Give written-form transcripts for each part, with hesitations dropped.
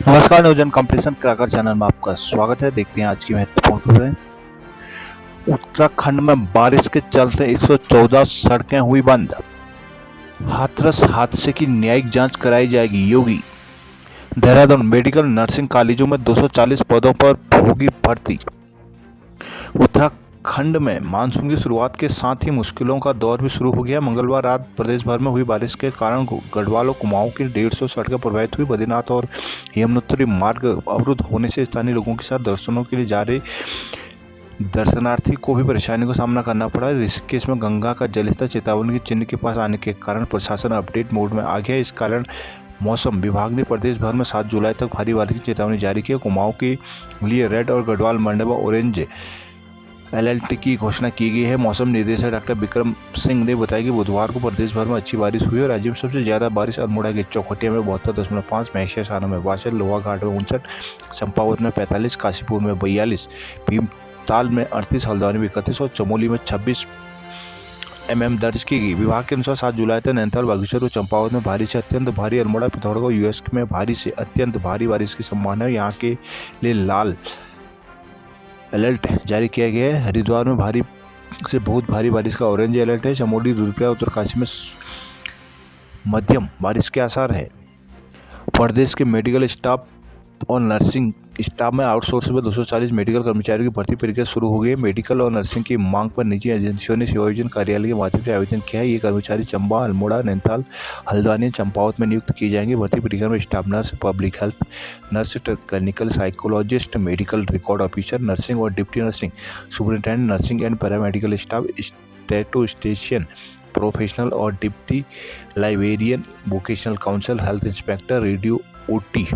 नमस्कार, न्यूजन competition cracker channel में आपका स्वागत है। देखते हैं आज की महत्वपूर्ण खबरें। उत्तराखंड में बारिश के चलते 114 सड़कें हुई बंद। हाथरस हादसे की न्यायिक जांच कराई जाएगी, योगी। देहरादून मेडिकल नर्सिंग कॉलेजों में 240 पदों पर होगी भर्ती। उत्तराखंड में मानसून की शुरुआत के साथ ही मुश्किलों का दौर भी शुरू हो गया। मंगलवार रात प्रदेश भर में हुई बारिश के कारण गढ़वाल और कुमाऊं की 150 सड़कें प्रभावित हुई। बद्रीनाथ और यमुनोत्री मार्ग अवरुद्ध होने से स्थानीय लोगों के साथ दर्शनों के लिए जा रहे दर्शनार्थी को भी परेशानी का सामना करना पड़ा। ऋषिकेश में गंगा का जलस्तर चेतावनी के चिन्ह के पास आने के कारण प्रशासन अपडेट मोड में आ गया। इस कारण मौसम विभाग ने प्रदेश भर में 7 जुलाई तक भारी बारिश की चेतावनी जारी की। कुमाऊं के लिए रेड और गढ़वाल मंडल में ऑरेंज अलर्ट की घोषणा की गई है। मौसम निदेशक डॉक्टर विक्रम सिंह ने बताया कि बुधवार को प्रदेश भर में अच्छी बारिश हुई और राज्य में सबसे ज्यादा बारिश अल्मोड़ा के चौखटिया में 72.5, महेशिया में 62, लोहाघाट में 59, चंपावत में 45, काशीपुर में 42, भीमताल में 38, हल्द्वानी में 31 और चमोली में 26 mm दर्ज की गई। विभाग के अनुसार 7 जुलाई तक नैनीताल, बागेश्वर और चंपावत में भारी से अत्यंत भारी, अल्मोड़ा, पिथौरागढ़ और यूएस में भारी से अत्यंत भारी बारिश की संभावना है। यहाँ के लिए लाल अलर्ट जारी किया गया है। हरिद्वार में भारी से बहुत भारी बारिश का ऑरेंज अलर्ट है। चमोली, रुद्रप्रयाग, उत्तरकाशी में मध्यम बारिश के आसार है। प्रदेश के मेडिकल स्टाफ और नर्सिंग स्टाफ में आउटसोर्स में 240 मेडिकल कर्मचारियों की भर्ती प्रक्रिया शुरू हो गई है। मेडिकल और नर्सिंग की मांग पर निजी एजेंसियों ने सेवायोजन कार्यालय के माध्यम से आवेदन किया है। ये कर्मचारी चंबा, अल्मोड़ा, नैनीताल, हल्द्वानी, चंपावत में नियुक्त किए जाएंगे। भर्ती प्रक्रिया में staff nurse, public health nurse, clinical psychologist, medical record officer, nursing और deputy nursing superintendent, nursing and paramedical staff, statistician professional और deputy librarian, vocational council, health inspector, radio OT,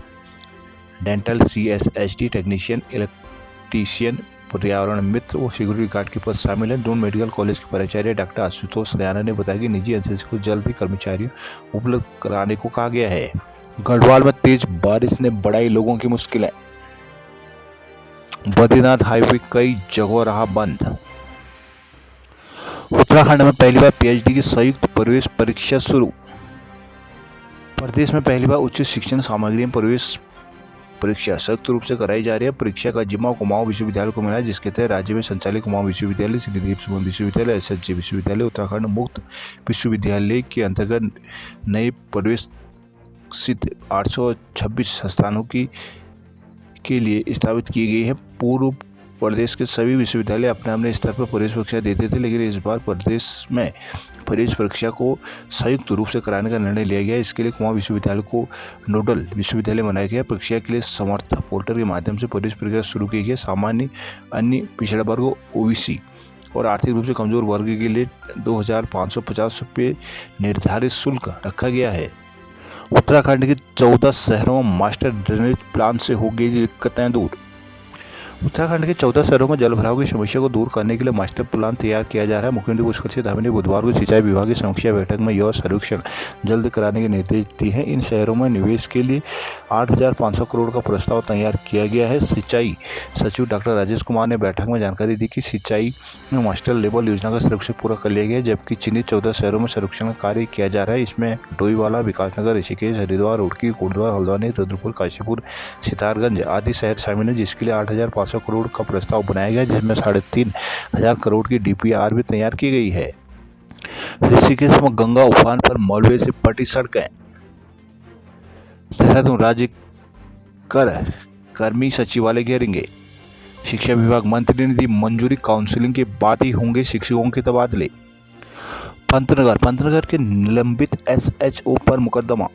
dental CSHT technician, electrician, पर्यावरण मित्र और security guard के पद शामिल हैं। Doon medical college के प्राचार्य डॉक्टर आशुतोष दयाना ने बताया कि निजी एजेंसी को जल्द ही कर्मचारियों उपलब्ध कराने को कहा गया है। गढ़वाल में तेज बारिश ने बढ़ाई लोगों की मुश्किलें। बद्रीनाथ हाईवे कई जगहों रहा बंद। उत्तराखंड में पहली बार PhD की संयुक्त प्रवेश परीक्षा शुरू। प्रदेश में पहली बार उच्च शिक्षण सामग्री में प्रवेश परीक्षा संयुक्त रूप से कराई जा रही है। परीक्षा का जिम्मा कुमाऊं विश्वविद्यालय को मिला है, जिसके तहत राज्य में संचालित कुमाऊं विश्वविद्यालय, श्रीदेव सुमन विश्वविद्यालय, SSG विश्वविद्यालय, उत्तराखंड मुक्त विश्वविद्यालय के अंतर्गत नए प्रवेशित 826 संस्थानों के लिए स्थापित की गई है। पूर्व प्रदेश के सभी विश्वविद्यालय अपने अपने स्तर पर प्रवेश परीक्षा देते थे, लेकिन इस बार प्रदेश में प्रवेश परीक्षा को संयुक्त रूप से कराने का निर्णय लिया गया। इसके लिए कुमाऊं विश्वविद्यालय को नोडल विश्वविद्यालय बनाया गया। परीक्षा के लिए समर्थ पोर्टल के माध्यम से प्रवेश प्रक्रिया शुरू की गई। सामान्य, अन्य पिछड़ा वर्ग, OBC और आर्थिक रूप से कमजोर वर्ग के लिए 2550 रुपये निर्धारित शुल्क रखा गया है। उत्तराखंड के 14 शहरों में मास्टर ड्रेनेज प्लान से हो गई दिक्कतें दूर। उत्तराखंड के 14 शहरों में जल भराव की समस्या को दूर करने के लिए मास्टर प्लान तैयार किया जा रहा है। मुख्यमंत्री पुष्कर सिंह धामी ने बुधवार को सिंचाई विभाग की समीक्षा बैठक में यह सर्वेक्षण जल्द कराने के निर्देश दिए हैं। इन शहरों में निवेश के लिए 8500 करोड़ का प्रस्ताव तैयार किया गया है। सिंचाई सचिव डॉक्टर राजेश कुमार ने बैठक में जानकारी दी कि सिंचाई में मास्टर लेवल योजना का सर्वेक्षण पूरा कर लिया गया है, जबकि चिन्हित 14 शहरों में सर्वेक्षण कार्य किया जा रहा है। इसमें डोईवाला, विकासनगर, ऋषिकेश, हरिद्वार, रुड़की, कोटद्वार, हल्द्वानी, रुद्रपुर, काशीपुर, सितारगंज आदि शहर शामिल हैं, जिसके लिए 8500 करोड़ का प्रस्ताव बनाया गया, जिसमें 3500 करोड़ की DPR भी तैयार की गई है। ऋषिकेश में गंगा उफान पर मलबे से पटी सड़कें। देहरादून राज्य कर्मी सचिवालय घेरेंगे। शिक्षा विभाग मंत्री ने दी मंजूरी, काउंसिलिंग के बाद ही होंगे शिक्षकों के तबादले। पंतनगर के निलंबित SHO पर मुकदमा।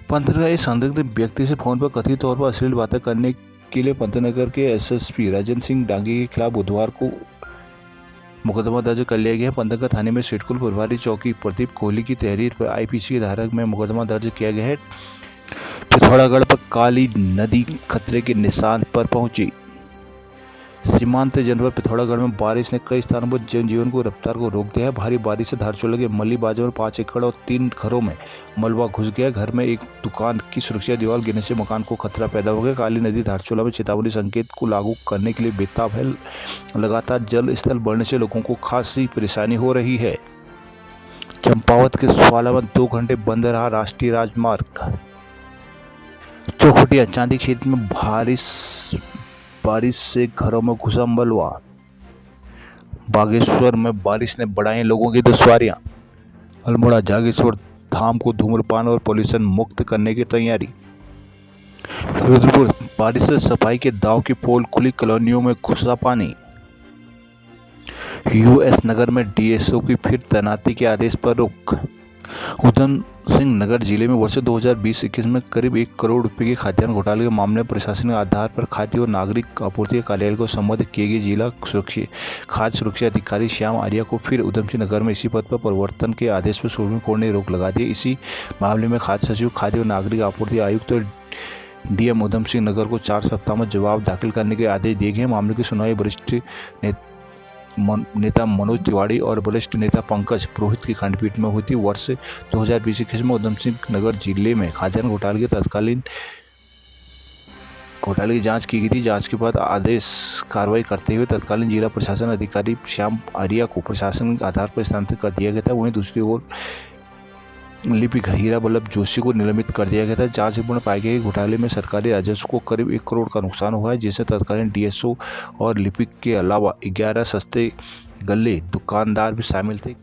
पंतनगर एक संदिग्ध व्यक्ति से फोन पर कथित तौर पर अश्लील बातें करने के लिए पंतनगर के SSP राजेंद्र सिंह डांगी के खिलाफ बुधवार को मुकदमा दर्ज कर लिया गया है। पंतनगर थाने में सिडकुल प्रभारी चौकी प्रदीप कोहली की तहरीर पर IPC की धारा में मुकदमा दर्ज किया गया है। पिथौरागढ़ पर काली नदी खतरे के निशान पर पहुंची। सीमांत जनपद पिथौरागढ़ में बारिश ने कई स्थानों पर जनजीवन को रफ्तार को रोक दिया है। भारी बारिश से धारचूला के मल्ली बाजार में 5 एकड़ और 3 घरों में मलबा घुस गया। घर में एक दुकान की सुरक्षा दीवार गिरने से मकान को खतरा पैदा हो गया। काली नदी धारचूला में चेतावनी संकेत को लागू करने के लिए बेताब है। लगातार जल स्तर बढ़ने से लोगों को खासी परेशानी हो रही है। चंपावत के स्वाला में 2 घंटे बंद रहा राष्ट्रीय राजमार्ग। चौखुटिया चांदी क्षेत्र में बारिश से घरों में घुसा मलबा। बागेश्वर में बारिश ने बढ़ाई लोगों की दुश्वारियां। अल्मोड़ा जागेश्वर धाम को धूम्रपान और पॉल्यूशन मुक्त करने की तैयारी। रुद्रपुर बारिश से सफाई के दांव की पोल खुली, कॉलोनियों में घुसा पानी। यूएस नगर में डीएसओ की फिर तैनाती के आदेश पर रोक। उधम सिंह नगर जिले में वर्ष 2020-21 में करीब 1 करोड़ रुपए के खाद्यान्न घोटाले के मामले में प्रशासनिक आधार पर खाद्य और नागरिक आपूर्ति कार्यालय को संबोधित किए गए जिला खाद्य सुरक्षा अधिकारी श्याम आर्या को फिर उधम सिंह नगर में इसी पद पर परिवर्तन के आदेश पर सुप्रीम कोर्ट ने रोक लगा दी। इसी मामले में खाद्य सचिव, खाद्य और नागरिक आपूर्ति आयुक्त और डीएम उधम सिंह नगर को 4 सप्ताह में जवाब दाखिल करने के आदेश दिए गए। मामले की सुनवाई वरिष्ठ नेता मनोज तिवारी और वरिष्ठ नेता पंकज पुरोहित की खंडपीठ में हुई थी। वर्ष 2020-21 में उधम सिंह नगर जिले में खाद्यान्न घोटाले की जांच की गई थी। जांच के बाद आदेश कार्रवाई करते हुए तत्कालीन जिला प्रशासन अधिकारी श्याम आर्या को प्रशासनिक आधार पर स्थानांतरित कर दिया गया था। वहीं दूसरी ओर लिपिक हीरा वल्लभ जोशी को निलंबित कर दिया गया था। जांच रिपोर्ट में पाया गया कि घोटाले में सरकारी राजस्व को करीब 1 करोड़ का नुकसान हुआ है, जिससे तत्कालीन डीएसओ और लिपिक के अलावा 11 सस्ते गल्ले दुकानदार भी शामिल थे।